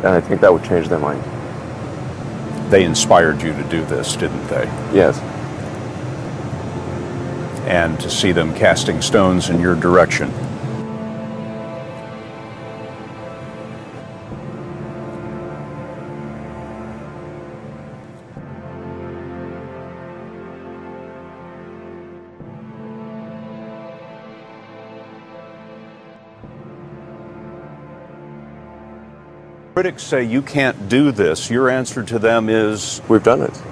and I think that would change their mind. They inspired you to do this, didn't they? Yes. And to see them casting stones in your direction. Critics say you can't do this. Your answer to them is, we've done it.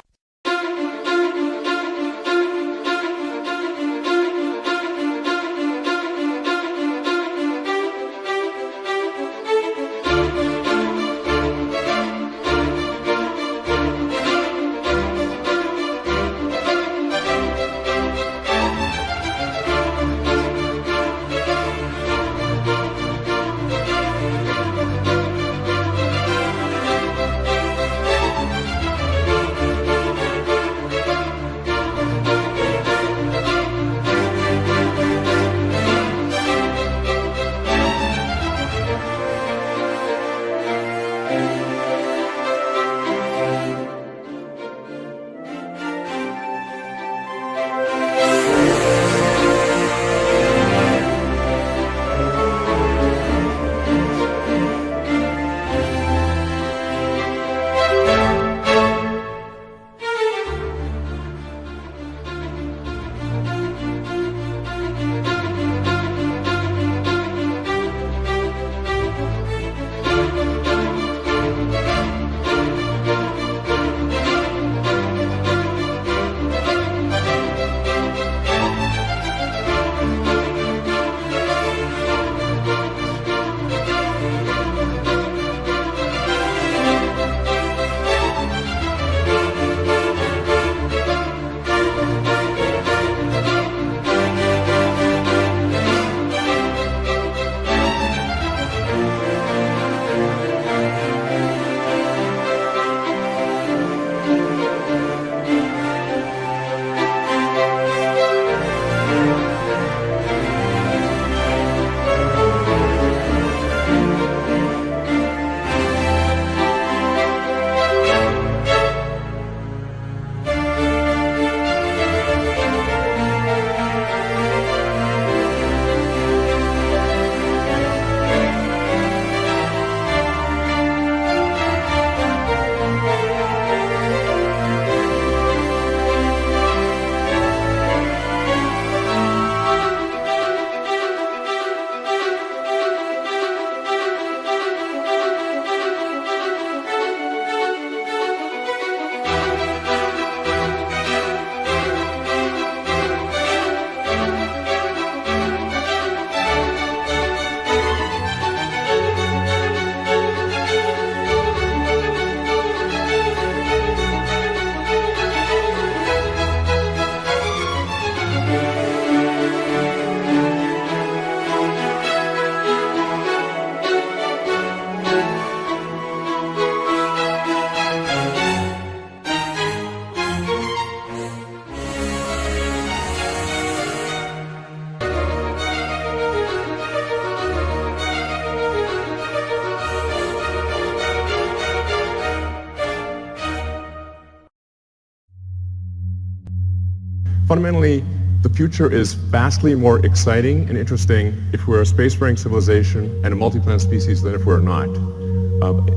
Fundamentally, the future is vastly more exciting and interesting if we're a spacefaring civilization and a multi-planet species than if we're not.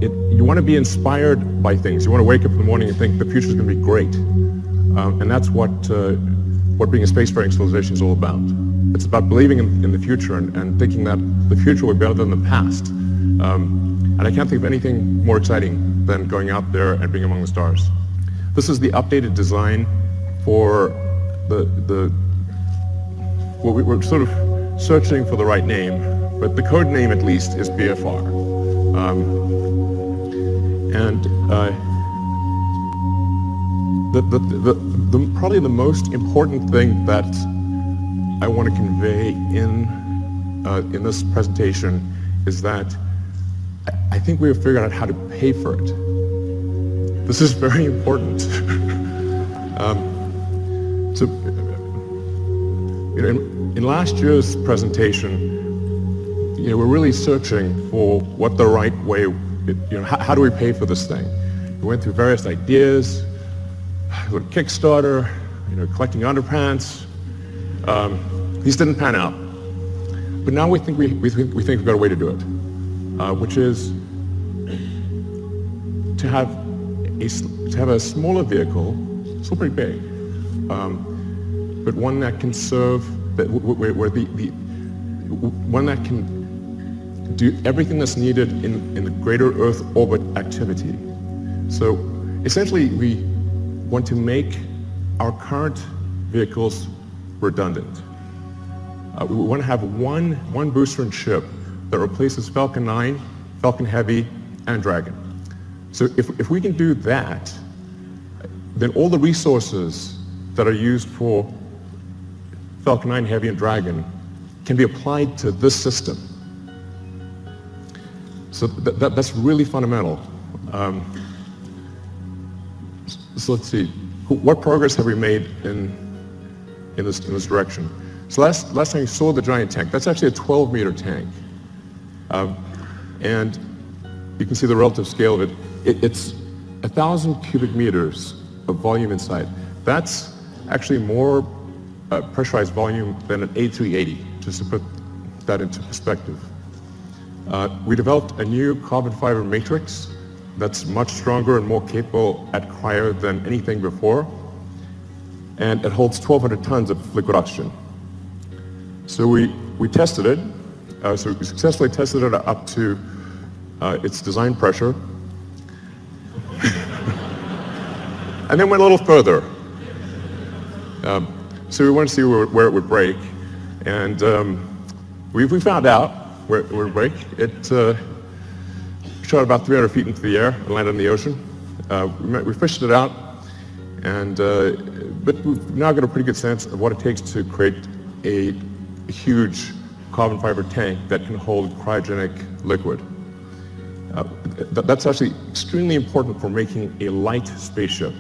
You want to be inspired by things. You want to wake up in the morning and think the future is going to be great. And that's what being a spacefaring civilization is all about. It's about believing in the future and thinking that the future will be better than the past. And I can't think of anything more exciting than going out there and being among the stars. This is the updated design for well, we're sort of searching for the right name, but the code name at least is BFR. Probably the most important thing that I want to convey in this presentation is that I think we have figured out how to pay for it. This is very important. So, in last year's presentation, we're really searching for what the right way how do we pay for this thing? We went through various ideas, Kickstarter, collecting underpants. These didn't pan out. But now we think we've got a way to do it, which is to have a smaller vehicle, still pretty big, but one that can serve, one that can do everything that's needed in the greater Earth orbit activity. So essentially, we want to make our current vehicles redundant. We want to have one booster and ship that replaces Falcon 9, Falcon Heavy, and Dragon. So if we can do that, then all the resources that are used for Falcon 9 Heavy and Dragon can be applied to this system. So that's really fundamental. So let's see, what progress have we made in this direction? So last time you saw the giant tank, that's actually a 12-meter tank. And you can see the relative scale of it. It's 1,000 cubic meters of volume inside. That's actually more pressurized volume than an A380, just to put that into perspective. We developed a new carbon fiber matrix that's much stronger and more capable at cryo than anything before. And it holds 1,200 tons of liquid oxygen. So we tested it. So we successfully tested it up to its design pressure. And then went a little further. So we wanted to see where it would break. And we found out where it would break. It shot about 300 feet into the air and landed in the ocean. We fished it out, but we've now got a pretty good sense of what it takes to create a huge carbon fiber tank that can hold cryogenic liquid. That's actually extremely important for making a light spaceship.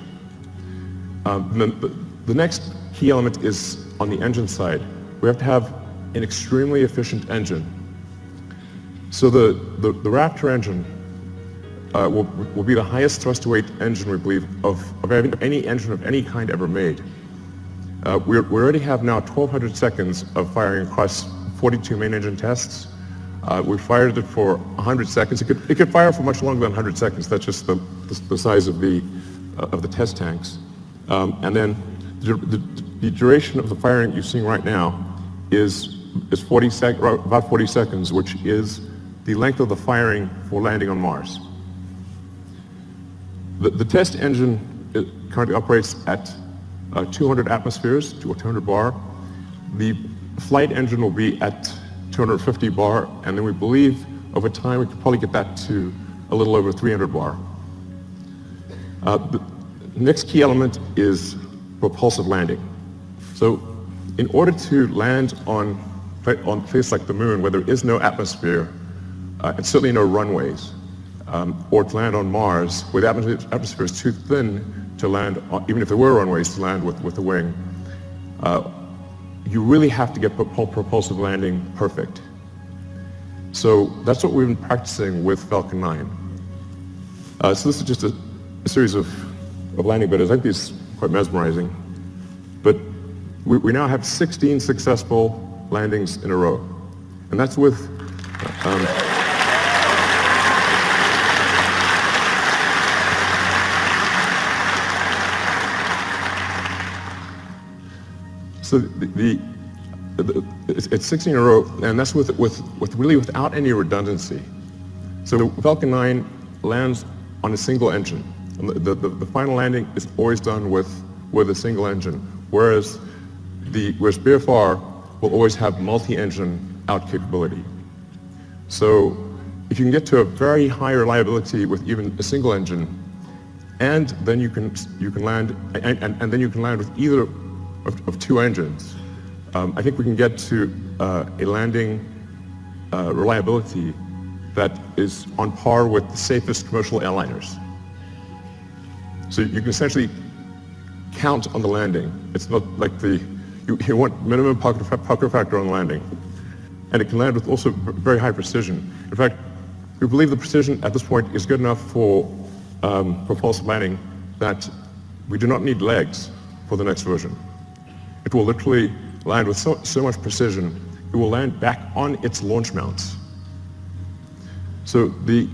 The next key element is on the engine side. We have to have an extremely efficient engine. So the Raptor engine will be the highest thrust-to-weight engine, we believe, of any engine of any kind ever made. We already have now 1,200 seconds of firing across 42 main engine tests. We fired it for 100 seconds. It could fire for much longer than 100 seconds. That's just the size of the test tanks. And then the duration of the firing you're seeing right now is about 40 seconds, which is the length of the firing for landing on Mars. The test engine currently operates at 200 atmospheres, or 200 bar. The flight engine will be at 250 bar, and then we believe over time we could probably get that to a little over 300 bar. The next key element is propulsive landing. So in order to land on a place like the moon where there is no atmosphere, and certainly no runways, or to land on Mars where the atmosphere is too thin to land, even if there were runways to land with a wing, you really have to get propulsive landing perfect. So that's what we've been practicing with Falcon 9. So this is just a series of landing videos. I think these are quite mesmerizing. But we now have 16 successful landings in a row. And that's with so it's 16 in a row, and that's with really without any redundancy. So Falcon 9 lands on a single engine. And the final landing is always done with a single engine, whereas BFR will always have multi-engine out capability. So if you can get to a very high reliability with even a single engine, and then you can land, and then you can land with either of two engines, I think we can get to a landing reliability that is on par with the safest commercial airliners. So you can essentially count on the landing. It's not like you want minimum pucker factor on landing. And it can land with also very high precision. In fact, We believe the precision at this point is good enough for false landing that we do not need legs for the next version. It will literally land with so much precision, it will land back on its launch mounts. So the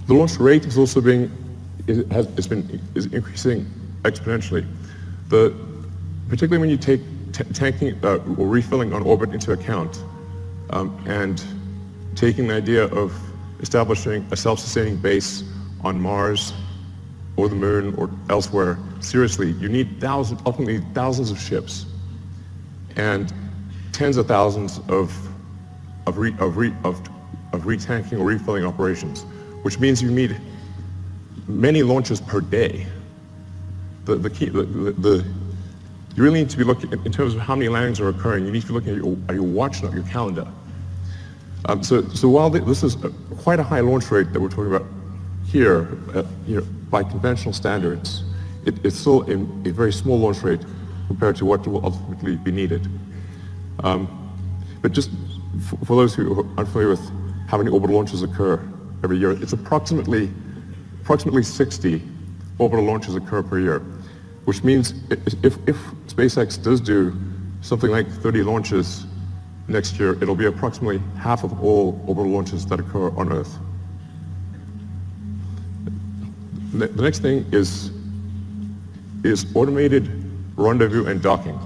launch rate is also is increasing exponentially. Particularly when you take tanking or refilling on orbit into account, and taking the idea of establishing a self-sustaining base on Mars or the moon or elsewhere, seriously, you need ultimately thousands of ships and tens of thousands of retanking or refilling operations, which means you need many launches per day. You really need to be looking, in terms of how many landings are occurring, you need to be looking at your watch, not your calendar. So while this is quite a high launch rate that we're talking about here, by conventional standards, it's still a very small launch rate compared to what will ultimately be needed. But just for those who are unfamiliar with how many orbital launches occur every year, it's approximately 60 orbital launches occur per year, which means if SpaceX does do something like 30 launches next year, it'll be approximately half of all orbital launches that occur on Earth. The next thing is automated rendezvous and docking.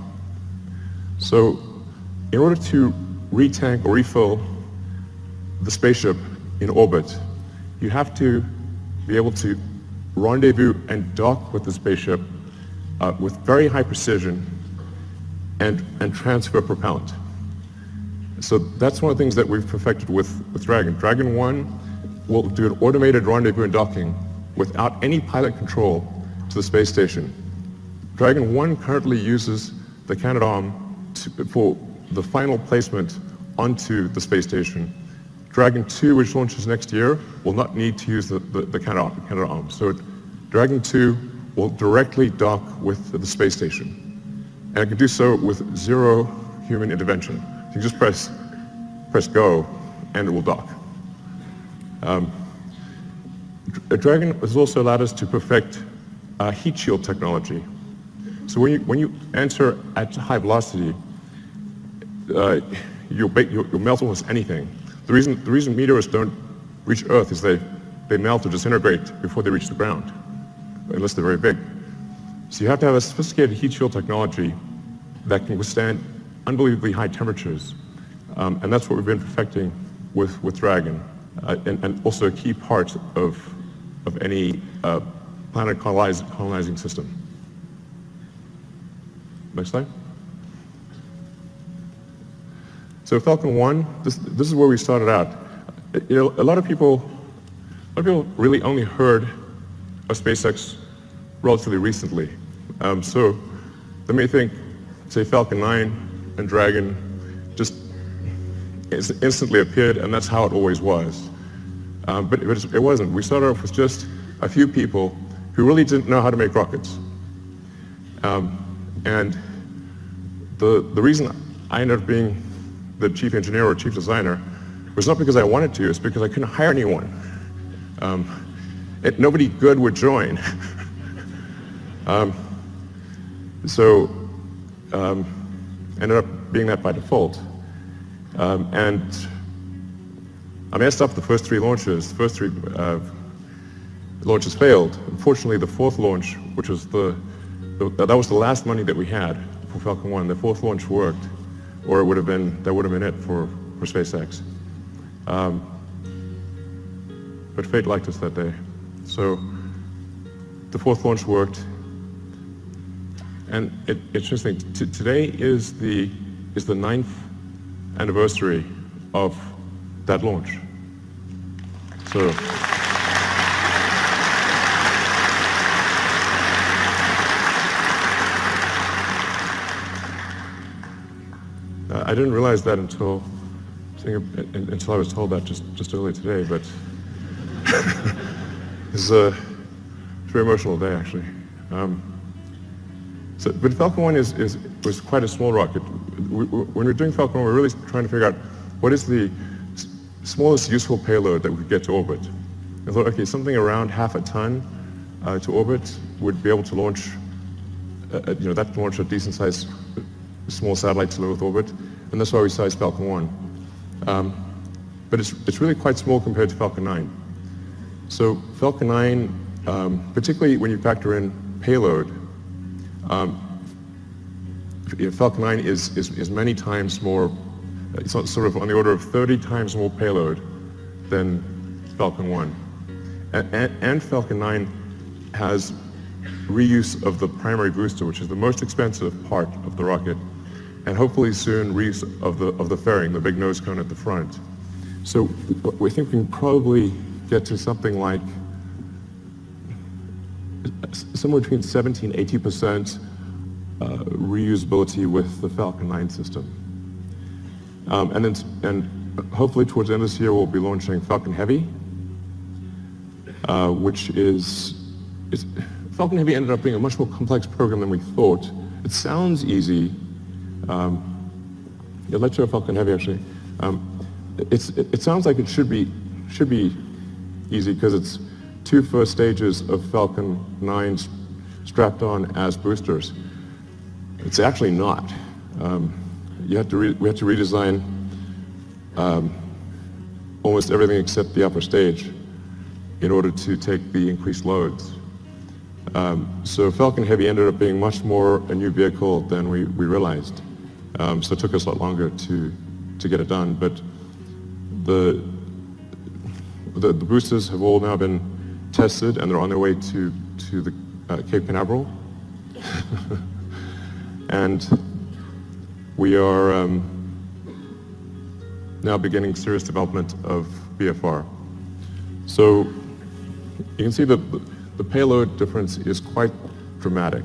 So in order to retank or refill the spaceship in orbit, you have to be able to rendezvous and dock with the spaceship with very high precision and transfer propellant. So that's one of the things that we've perfected with Dragon. Dragon 1 will do an automated rendezvous and docking without any pilot control to the space station. Dragon 1 currently uses the Canadarm for the final placement onto the space station. Dragon 2, which launches next year, will not need to use the Canadarm. So Dragon 2 will directly dock with the space station. And it can do so with zero human intervention. You just press go and it will dock. Dragon has also allowed us to perfect heat shield technology. So when you enter at high velocity, you'll melt almost anything. The reason meteors don't reach Earth is they melt or disintegrate before they reach the ground, unless they're very big. So you have to have a sophisticated heat shield technology that can withstand unbelievably high temperatures, and that's what we've been perfecting with Dragon, and also a key part of any planet colonizing system. Next slide. So Falcon 1, this is where we started out. A lot of people really only heard of SpaceX relatively recently. So they may think, say, Falcon 9 and Dragon just instantly appeared, and that's how it always was. But it wasn't. We started off with just a few people who really didn't know how to make rockets. And the reason I ended up being the chief engineer or chief designer was not because I wanted to, it's because I couldn't hire anyone. Nobody good would join. So ended up being that by default. And I messed up the first three launches. The first three launches failed. Unfortunately, the fourth launch, which was that was the last money that we had for Falcon 1. The fourth launch worked, or that would have been it for SpaceX. But fate liked us that day. So the fourth launch worked, and it's interesting. Today is the 9th anniversary of that launch. So. I didn't realize that until I was told that just earlier today, but it's a very emotional day, actually. But Falcon 1 was quite a small rocket. When we were doing Falcon 1, we were really trying to figure out what is the smallest useful payload that we could get to orbit. I thought, okay, something around half a ton to orbit would be able to launch, that can launch a decent-sized small satellite to low Earth orbit, and that's why we sized Falcon 1. But it's really quite small compared to Falcon 9. So Falcon 9, particularly when you factor in payload, Falcon 9 is many times more, it's sort of on the order of 30 times more payload than Falcon 1. And Falcon 9 has reuse of the primary booster, which is the most expensive part of the rocket, and hopefully soon reuse of the fairing, the big nose cone at the front. So we think we can probably get to something like somewhere between 70 and 80% reusability with the Falcon 9 system. And hopefully towards the end of this year we'll be launching Falcon Heavy, which Falcon Heavy ended up being a much more complex program than we thought. It sounds easy. Let's show Falcon Heavy actually. It sounds like it should be easy because it's 2 first stages of Falcon 9 strapped on as boosters. It's actually not. We had to redesign almost everything except the upper stage in order to take the increased loads. So Falcon Heavy ended up being much more a new vehicle than we realized. So it took us a lot longer to get it done. But the boosters have all now been tested and they're on their way to the Cape Canaveral. And we are now beginning serious development of BFR. So you can see that the payload difference is quite dramatic.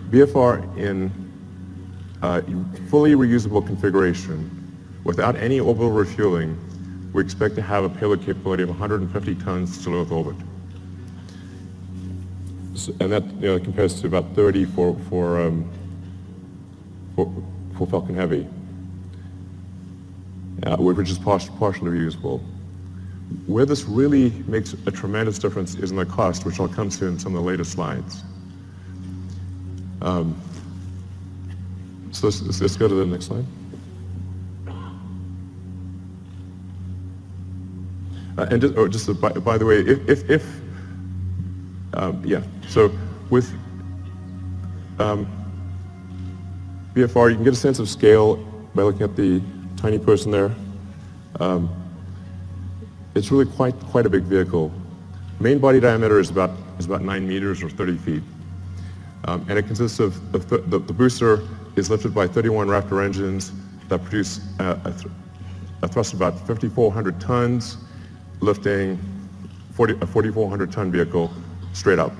BFR in fully reusable configuration, without any orbital refueling, we expect to have a payload capability of 150 tons to low Earth orbit. So, and that compares to about 30 for Falcon Heavy, which is partially reusable. Where this really makes a tremendous difference is in the cost, which I'll come to in some of the later slides. So let's go to the next slide. And by the way, so with BFR, you can get a sense of scale by looking at the tiny person there. It's really quite a big vehicle. Main body diameter is about 9 meters or 30 feet. And it consists of, the booster is lifted by 31 Raptor engines that produce a thrust of about 5,400 tons, lifting a 4,400 ton vehicle straight up.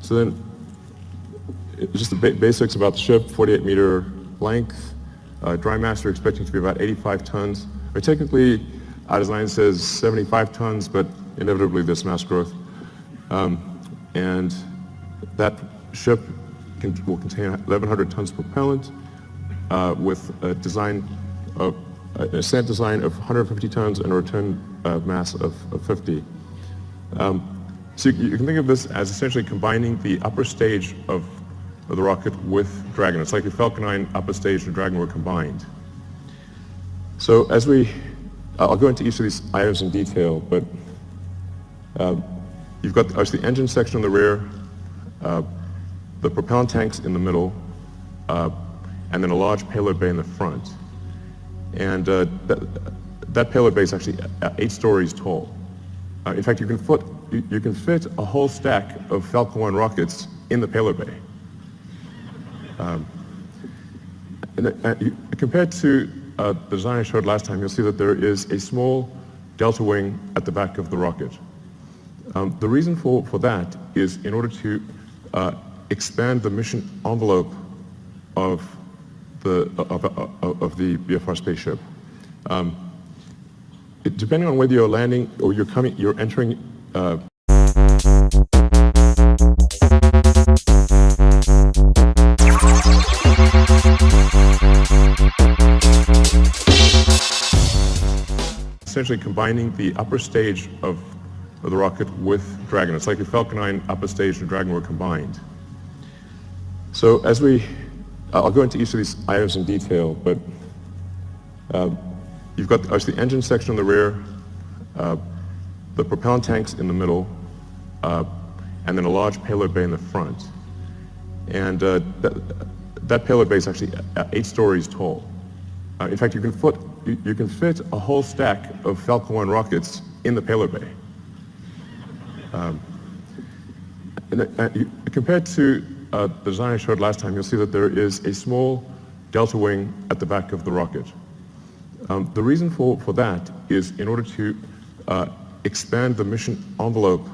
So then, just the basics about the ship: 48-meter length, dry mass we're expecting to be about 85 tons. Or technically, our design says 75 tons, but inevitably there's mass growth. And that ship will contain 1,100 tons propellant with a ascent design of 150 tons and a return mass of 50. So you can think of this as essentially combining the upper stage of the rocket with Dragon. It's like if Falcon 9 upper stage and Dragon were combined. So I'll go into each of these items in detail, but you've got the engine section in the rear, the propellant tanks in the middle, and then a large payload bay in the front. And that payload bay is actually 8 stories tall. In fact, you can fit a whole stack of Falcon 1 rockets in the payload bay. Compared to the design I showed last time, you'll see that there is a small delta wing at the back of the rocket. The reason for that is in order to expand the mission envelope of the BFR spaceship. Depending on whether you're landing or you're entering essentially combining the upper stage of the rocket with Dragon. It's like a Falcon 9 upper stage and Dragon were combined. So as I'll go into each of these items in detail, but you've got obviously the engine section on the rear, the propellant tanks in the middle, and then a large payload bay in the front. And that payload bay is actually 8 stories tall. In fact, you can fit a whole stack of Falcon 1 rockets in the payload bay. Compared to the design I showed last time, you'll see that there is a small delta wing at the back of the rocket. The reason for that is in order to expand the mission envelope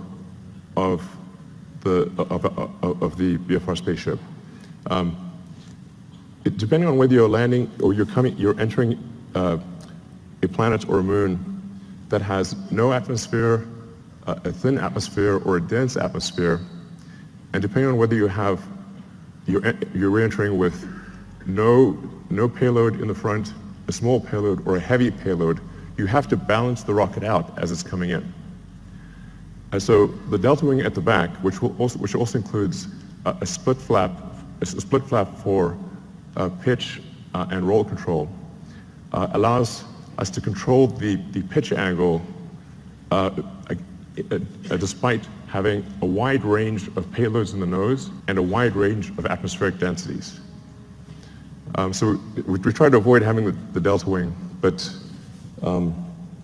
of the BFR spaceship. Depending on whether you're landing or you're entering a planet or a moon that has no atmosphere, a thin atmosphere, or a dense atmosphere, and depending on whether you're re-entering with no payload in the front, a small payload, or a heavy payload, you have to balance the rocket out as it's coming in. And so the delta wing at the back, which also includes a split flap for pitch and roll control, allows us to control the pitch angle despite having a wide range of payloads in the nose and a wide range of atmospheric densities. So we tried to avoid having the delta wing, but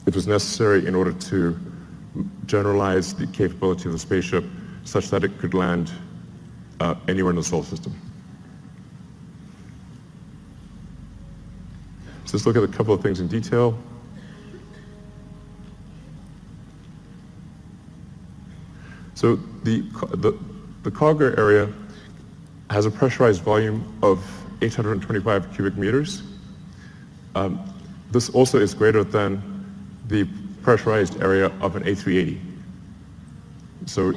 it was necessary in order to generalize the capability of the spaceship such that it could land anywhere in the solar system. So let's look at a couple of things in detail. So the cargo area has a pressurized volume of 825 cubic meters. This also is greater than the pressurized area of an A380. So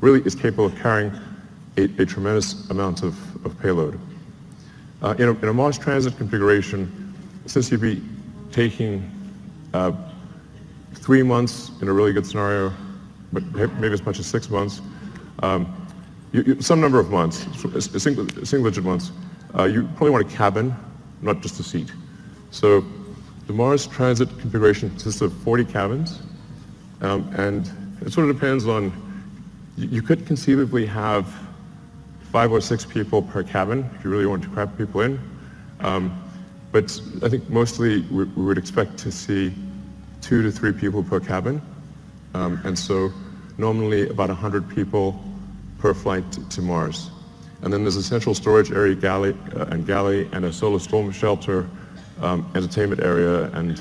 really is capable of carrying a tremendous amount of payload. In a Mars transit configuration, since you'd be taking 3 months in a really good scenario, but maybe as much as 6 months, some number of months, single-digit months, you probably want a cabin, not just a seat. So the Mars transit configuration consists of 40 cabins, and it sort of depends on, you could conceivably have 5 or 6 people per cabin if you really want to cram people in. But I think mostly we would expect to see 2 to 3 people per cabin. And so normally about 100 people per flight to Mars. And then there's a central storage area, galley, and a solar storm shelter, entertainment area, and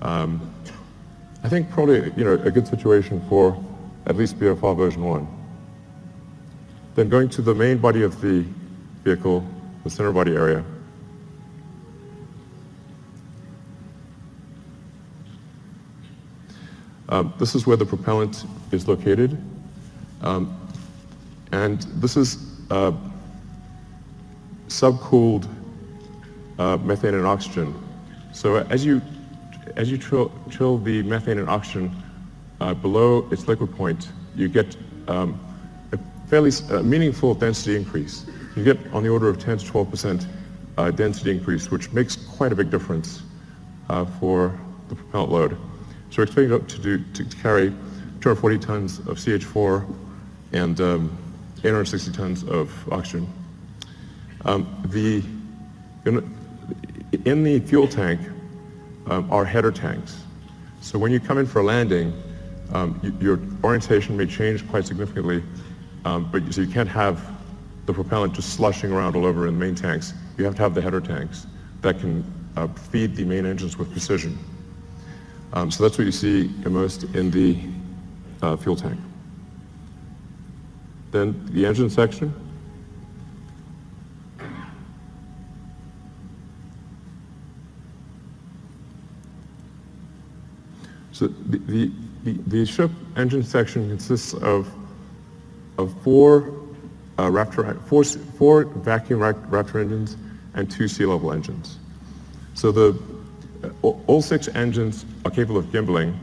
I think probably a good situation for at least BFR version 1. Then going to the main body of the vehicle, the center body area. This is where the propellant is located. And this is subcooled methane and oxygen. So as you chill the methane and oxygen below its liquid point, you get a fairly meaningful density increase. You get on the order of 10 to 12% density increase, which makes quite a big difference for the propellant load. So we're expecting it to carry 240 tons of CH4 and 860 tons of oxygen. In the fuel tank are header tanks. So when you come in for a landing, your orientation may change quite significantly, so you can't have the propellant just slushing around all over in the main tanks. You have to have the header tanks that can feed the main engines with precision. So that's what you see immersed in the fuel tank. Then the engine section. So the ship engine section consists of four vacuum Raptor engines and 2 sea level engines. So all 6 engines are capable of gimbaling.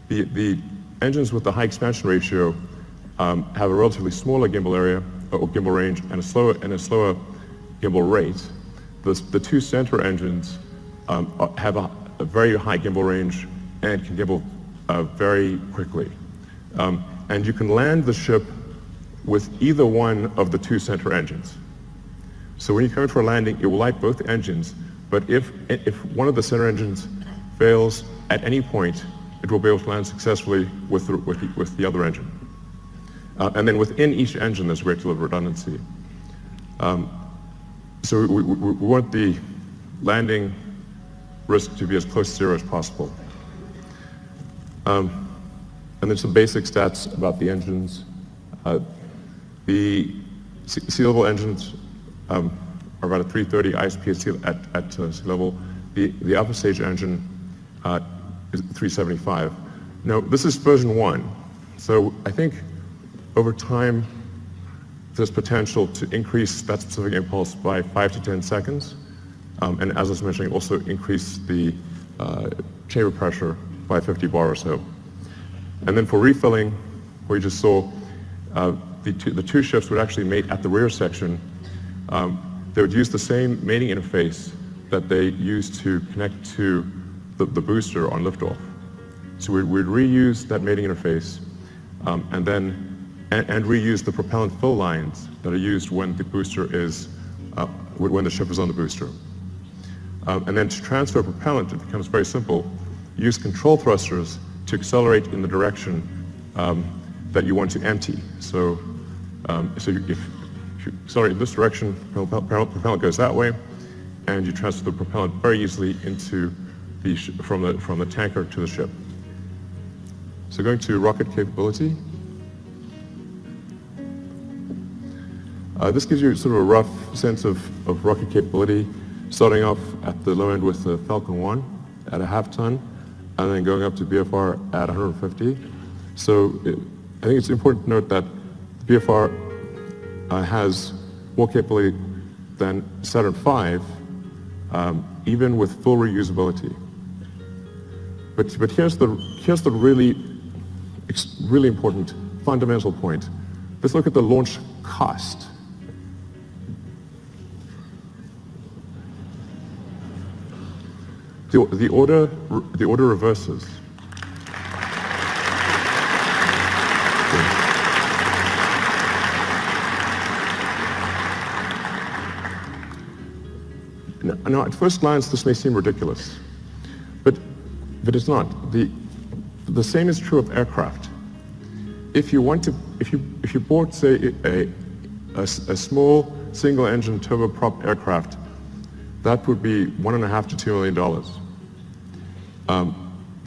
The engines with the high expansion ratio have a relatively smaller gimbal area or gimbal range and a slower gimbal rate. The 2 center engines have a very high gimbal range and can gimbal very quickly. And you can land the ship with either one of the 2 center engines. So when you come in for a landing, it will light both engines, but if one of the center engines fails at any point, it will be able to land successfully with the other engine. And then within each engine, there's a great deal of redundancy. So we want the landing risk to be as close to zero as possible. And then some basic stats about the engines. The sea level engines are about a 330 ISP at sea level. The upper stage engine is 375. Now, this is version 1. So I think over time, there's potential to increase that specific impulse by 5 to 10 seconds. And as I was mentioning, also increase the chamber pressure by 50 bar or so. And then for refilling, where you just saw, the 2 ships would actually mate at the rear section. They would use the same mating interface that they used to connect to the booster on liftoff. So we'd reuse that mating interface and reuse the propellant fill lines that are used when the booster is, when the ship is on the booster. And then to transfer propellant, it becomes very simple. Use control thrusters to accelerate in the direction that you want to empty. So, if you accelerate in this direction, propellant goes that way, and you transfer the propellant very easily into from the tanker to the ship. So going to rocket capability. This gives you sort of a rough sense of rocket capability, starting off at the low end with the Falcon 1 at a half ton, and then going up to BFR at 150. So I think it's important to note that the BFR has more capability than Saturn V, even with full reusability. But here's the really important fundamental point. Let's look at the launch cost. The order reverses. Now, at first glance, this may seem ridiculous, but it's not. The same is true of aircraft. If you bought, say, a small single-engine turboprop aircraft, that would be $1.5 to $2 million.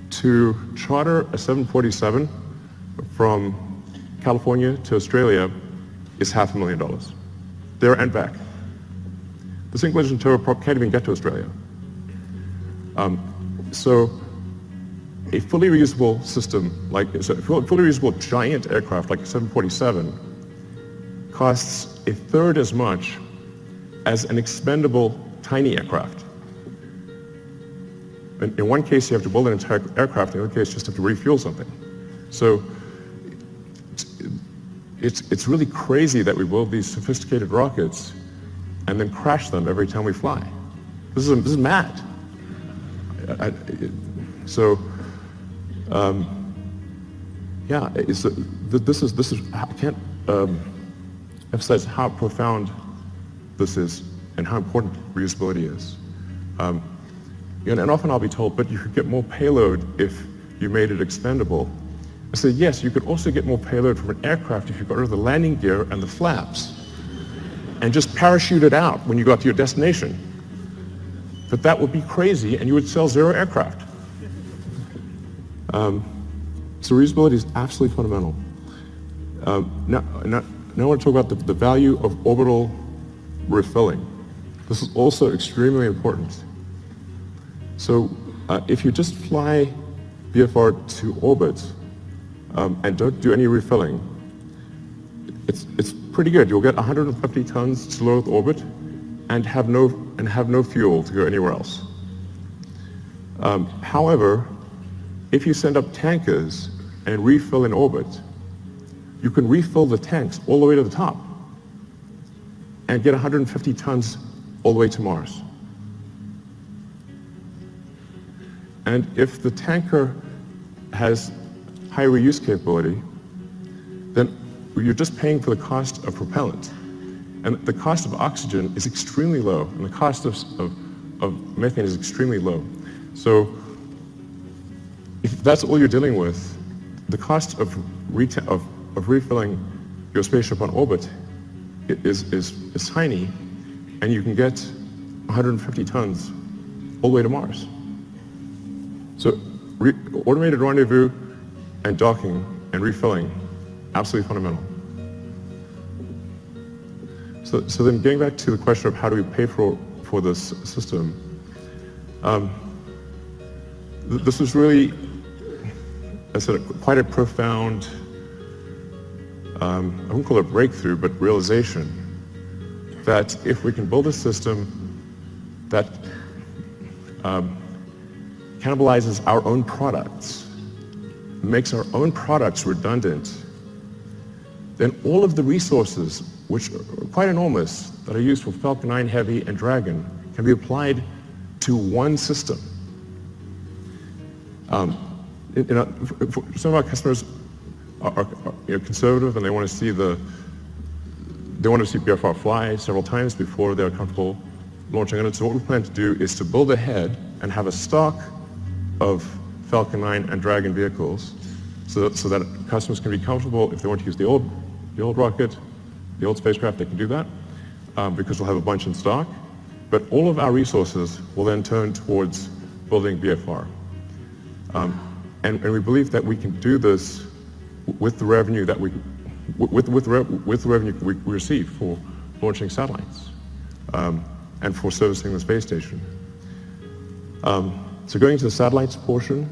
To charter a 747 from California to Australia is $500,000, there and back. The single-engine turboprop can't even get to Australia. So a fully reusable system, a fully reusable giant aircraft like a 747 costs a third as much as an expendable tiny aircraft. In one case, you have to build an entire aircraft. In the other case, you just have to refuel something. So it's really crazy that we build these sophisticated rockets and then crash them every time we fly. This is mad. I can't emphasize how profound this is and how important reusability is. And often I'll be told, but you could get more payload if you made it expendable. I say, yes, you could also get more payload from an aircraft if you got rid of the landing gear and the flaps and just parachute it out when you got to your destination. But that would be crazy, and you would sell 0 aircraft. So reusability is absolutely fundamental. Now I want to talk about the value of orbital refilling. This is also extremely important. So if you just fly BFR to orbit and don't do any refilling, it's pretty good. You'll get 150 tons to low Earth orbit and have no fuel to go anywhere else. However, if you send up tankers and refill in orbit, you can refill the tanks all the way to the top and get 150 tons all the way to Mars. And if the tanker has high reuse capability, then you're just paying for the cost of propellant. And the cost of oxygen is extremely low, and the cost of methane is extremely low. So if that's all you're dealing with, the cost of refilling your spaceship on orbit is tiny, and you can get 150 tons all the way to Mars. So automated rendezvous and docking and refilling, absolutely fundamental. So then getting back to the question of how do we pay for this system, this was really, I said, quite a profound, I wouldn't call it a breakthrough, but realization that if we can build a system that cannibalizes our own products, makes our own products redundant, then all of the resources, which are quite enormous, that are used for Falcon 9 Heavy and Dragon, can be applied to one system. Some of our customers are conservative, and they want to see BFR fly several times before they're comfortable launching on it. So what we plan to do is to build ahead and have a stock of Falcon 9 and Dragon vehicles, so that customers can be comfortable. If they want to use the old rocket, the old spacecraft, they can do that, because we'll have a bunch in stock. But all of our resources will then turn towards building BFR. And we believe that we can do this with the revenue that we receive for launching satellites and for servicing the space station. So going to the satellites portion,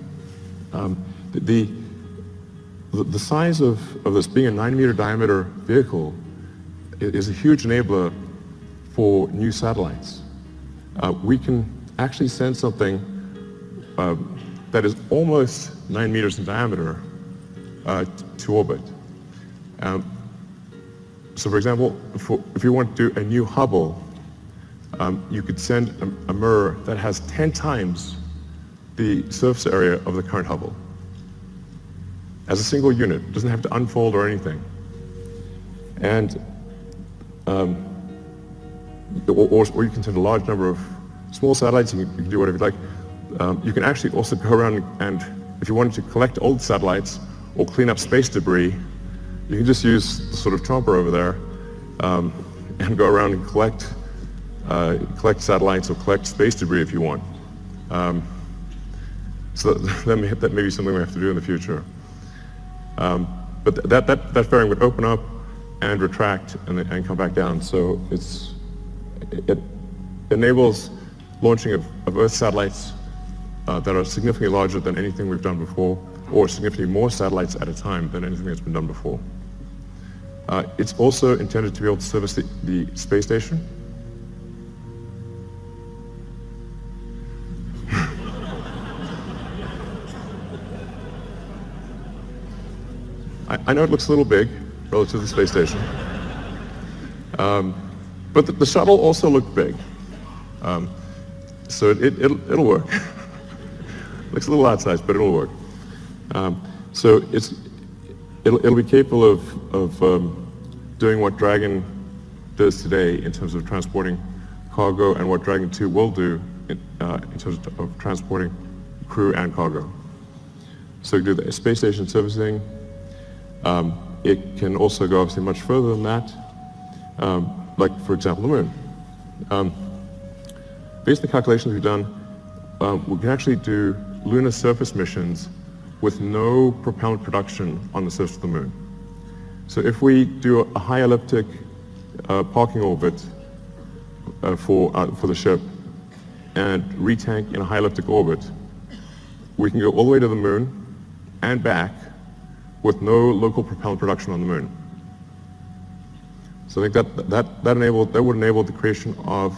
the size of this being a 9-meter diameter vehicle is a huge enabler for new satellites. We can actually send something that is almost 9 meters in diameter to orbit. So for example, if you want to do a new Hubble, you could send a mirror that has 10 times the surface area of the current Hubble as a single unit. It doesn't have to unfold or anything. And or you can send a large number of small satellites. You can do whatever you like. You can actually also go around and, if you wanted to collect old satellites or clean up space debris, you can just use the sort of chomper over there and go around and collect satellites or collect space debris if you want. So that may be something we have to do in the future. But that fairing would open up and retract and come back down. So it enables launching of Earth satellites that are significantly larger than anything we've done before, or significantly more satellites at a time than anything that's been done before. It's also intended to be able to service the space station. I know it looks a little big relative to the space station, but the shuttle also looked big, so it'll work. Looks a little outsized, but it'll work. So it'll be capable of doing what Dragon does today in terms of transporting cargo, and what Dragon 2 will do in terms of transporting crew and cargo. So do the space station servicing. It can also go obviously much further than that, like for example the moon. Based on the calculations we've done, we can actually do lunar surface missions with no propellant production on the surface of the moon. So if we do a high elliptic parking orbit for the ship and retank in a high elliptic orbit, we can go all the way to the moon and back with no local propellant production on the moon. So I think that would enable the creation of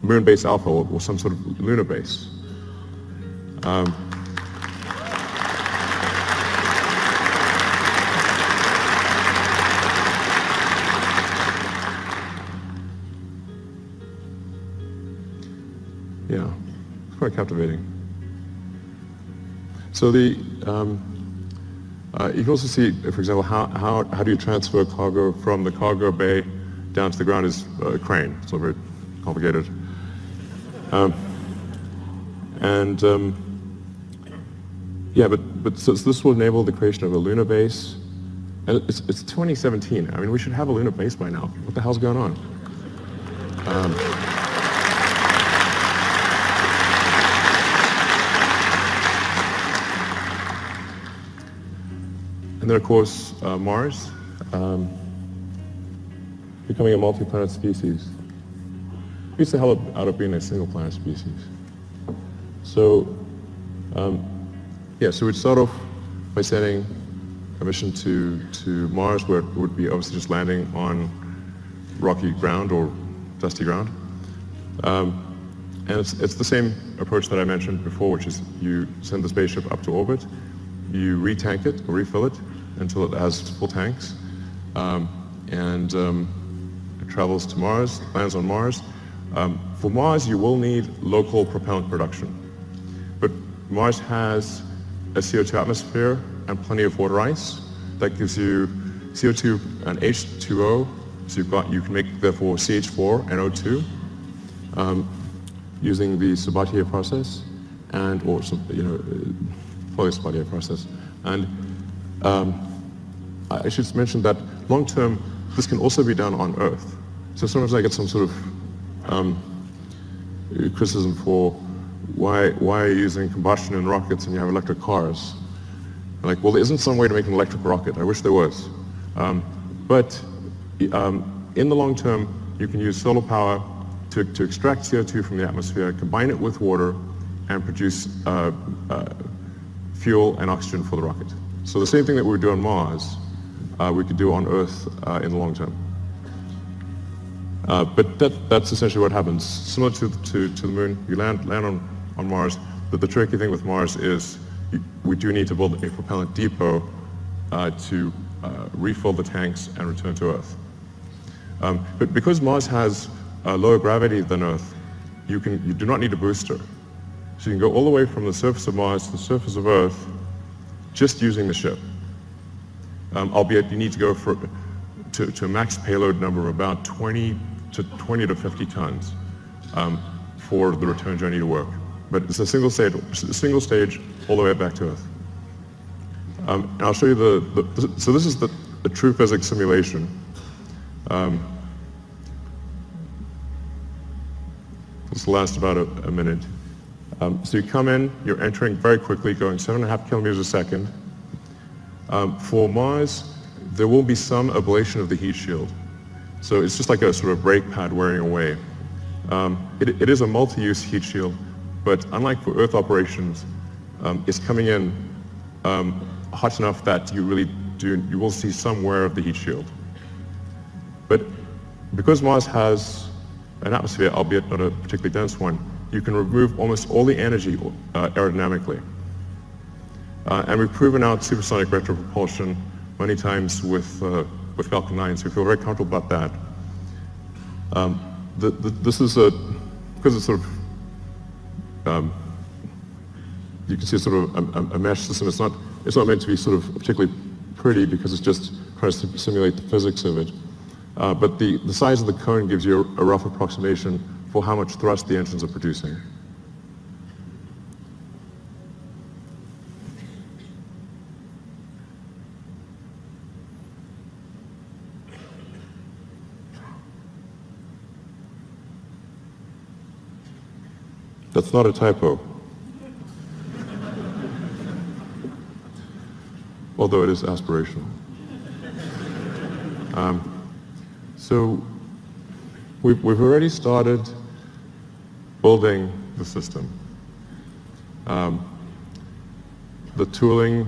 moon base alpha or some sort of lunar base. Yeah, it's quite captivating. So you can also see, for example, how do you transfer cargo from the cargo bay down to the ground is a crane. It's not very complicated. Yeah, but so this will enable the creation of a lunar base. And it's 2017. I mean, we should have a lunar base by now. What the hell's going on? And then, of course, Mars, becoming a multi-planet species. Beats the hell out of being a single-planet species. So, yeah, so we'd start off by sending a mission to Mars, where it would be obviously just landing on rocky ground or dusty ground. And it's the same approach that I mentioned before, which is you send the spaceship up to orbit, you retank it or refill it until it has full tanks, and it travels to Mars, lands on Mars. For Mars, you will need local propellant production, but Mars has a CO2 atmosphere and plenty of water ice that gives you CO2 and H2O. So you can make therefore CH4 and O2 using the Sabatier process or Sabatier process. And I should mention that long term, this can also be done on Earth. So sometimes I get some sort of criticism for why are you using combustion in rockets and you have electric cars? I'm like, well, there isn't some way to make an electric rocket. I wish there was. But in the long term, you can use solar power to extract CO2 from the atmosphere, combine it with water, and produce fuel and oxygen for the rocket. So the same thing that we would do on Mars, we could do on Earth in the long term. But that's essentially what happens. Similar to the moon, you land on Mars. But the tricky thing with Mars is we do need to build a propellant depot to refill the tanks and return to Earth. But because Mars has lower gravity than Earth, you do not need a booster. So you can go all the way from the surface of Mars to the surface of Earth just using the ship. Albeit you need to go to a max payload number of about 20 to 50 tons for the return journey to work. But it's a single stage all the way back to Earth. And I'll show you so this is the true physics simulation. This will last about a minute. So you come in, you're entering very quickly, going 7.5 kilometers a second. For Mars, there will be some ablation of the heat shield. So it's just like a sort of brake pad wearing away. It is a multi-use heat shield, but unlike for Earth operations, it's coming in hot enough that you will see some wear of the heat shield. But because Mars has an atmosphere, albeit not a particularly dense one, you can remove almost all the energy aerodynamically. And we've proven out supersonic retropropulsion many times with Falcon 9, so we feel very comfortable about that. This is because it's sort of, you can see it's sort of a mesh system. It's not meant to be sort of particularly pretty because it's just trying to simulate the physics of it. But the size of the cone gives you a rough approximation for how much thrust the engines are producing. That's not a typo. Although it is aspirational. So we've already started building the system. The tooling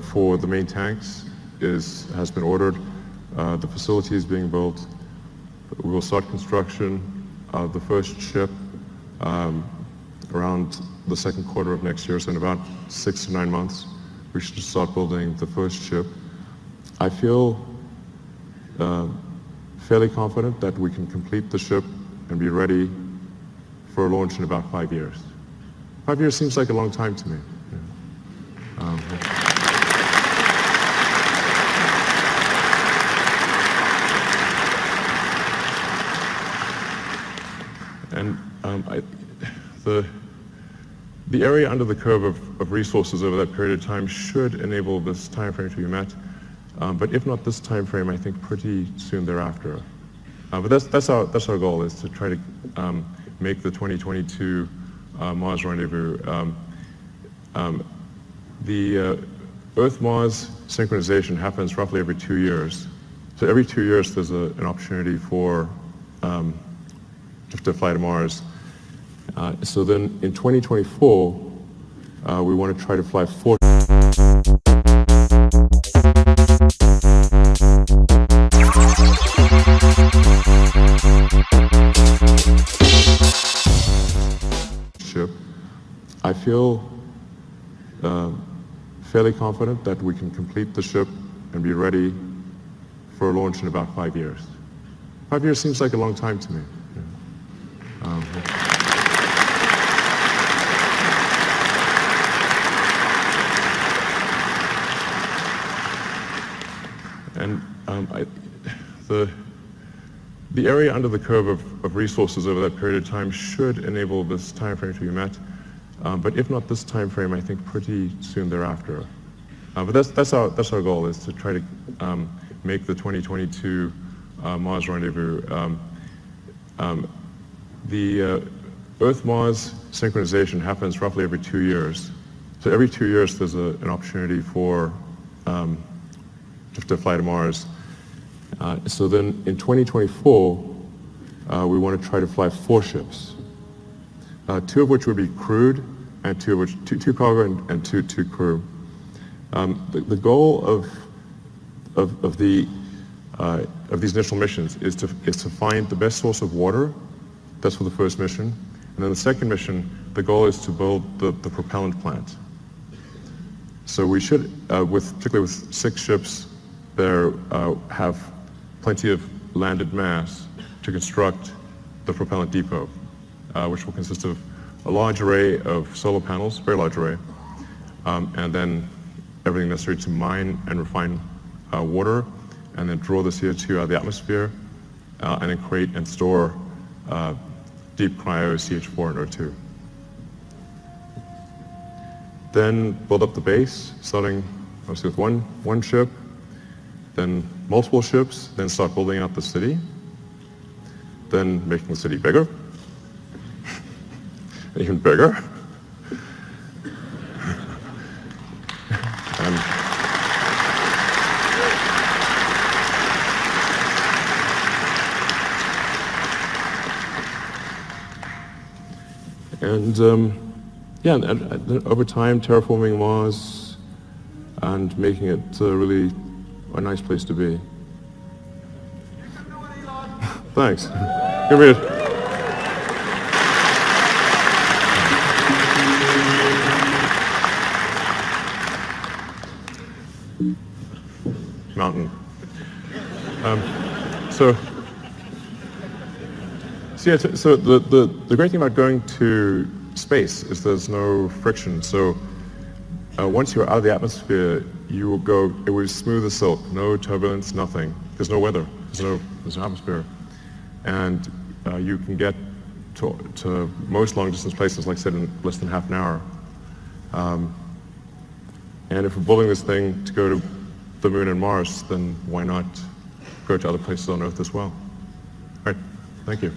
for the main tanks has been ordered. The facility is being built. We will start construction of the first ship around the second quarter of next year, so in about 6 to 9 months, we should start building the first ship. I feel fairly confident that we can complete the ship and be ready for a launch in about 5 years. 5 years seems like a long time to me. The area under the curve of resources over that period of time should enable this time frame to be met. But if not this time frame, I think pretty soon thereafter. But that's our goal, is to try to make the 2022 Mars rendezvous. The Earth-Mars synchronization happens roughly every 2 years. So every 2 years there's an opportunity for to fly to Mars. So then in 2024, we want to try to fly 4 ship. I feel fairly confident that we can complete the ship and be ready for a launch in about 5 years. 5 years seems like a long time to me. The area under the curve of resources over that period of time should enable this time frame to be met. But if not this time frame, I think pretty soon thereafter. But that's our goal, is to try to make the 2022 Mars rendezvous. The Earth-Mars synchronization happens roughly every 2 years. So every 2 years there's an opportunity for to fly to Mars. So then in 2024, we want to try to fly 4 ships, 2 of which would be crewed, and 2 of which, two cargo and two crew. The goal of these initial missions is to find the best source of water. That's for the first mission. And then the second mission, the goal is to build the propellant plant. So we should, particularly with 6 ships, there have plenty of landed mass to construct the propellant depot, which will consist of a large array of solar panels, very large array, and then everything necessary to mine and refine water, and then draw the CO2 out of the atmosphere, and then create and store deep cryo CH4 and O2. Then build up the base, starting obviously with one ship, then multiple ships, then start building out the city, then making the city bigger, even bigger. And over time, terraforming Mars and making it really a nice place to be. Thanks. Give me a... Mountain. So the great thing about going to space is there's no friction. So once you're out of the atmosphere, you will go, it will be smooth as silk, no turbulence, nothing. There's no weather, there's no atmosphere. And you can get to most long distance places, like I said, in less than half an hour. And if we're building this thing to go to the moon and Mars, then why not go to other places on Earth as well? All right, thank you.